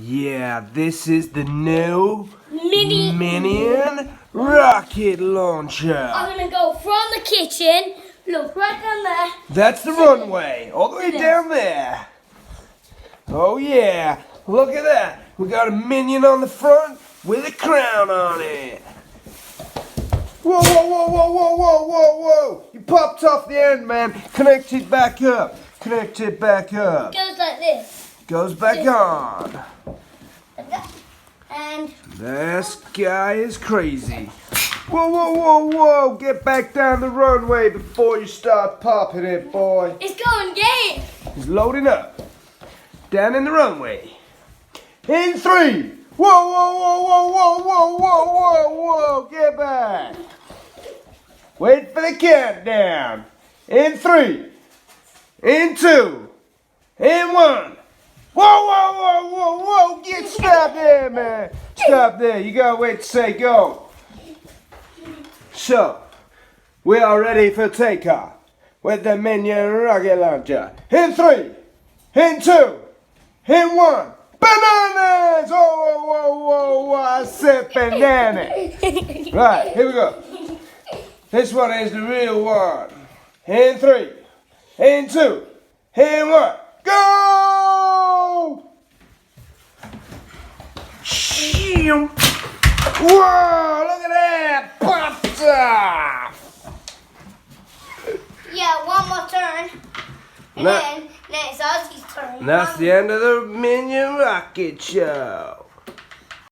Yeah, this is the new Minion rocket launcher. I'm gonna go from the kitchen, look right down there. That's the runway, all the way down there. Oh yeah, look at that. We got a Minion on the front with a crown on it. Whoa, whoa, whoa, whoa, whoa, whoa, whoa, whoa. You popped off the end, man. Connect it back up. Connect it back up. It goes like this. Goes back on. Like that. And This guy is crazy. Whoa, whoa, whoa, whoa. Get back down the runway before you start popping it, boy. it's going game. He's loading up. Down in the runway. In 3. Whoa, whoa, whoa, whoa, whoa, whoa, whoa, whoa, whoa. Get back. Wait for the countdown. In 3. In 2. In 1. Whoa, whoa, whoa, whoa, whoa. Get stop there, man. Stop there. You gotta wait to say go. So, we are ready for takeoff with the Minion rocket launcher. In 3. In 2. In 1. Bananas! Whoa, whoa, whoa, whoa, I said bananas. Right, here we go. This one is the real one. In 3. In 2. In 1. Go! Whoa, look at that! Popped off! Yeah, one more turn. And then it's Ozzy's turn. And that's the end of the Minion Rocket Show.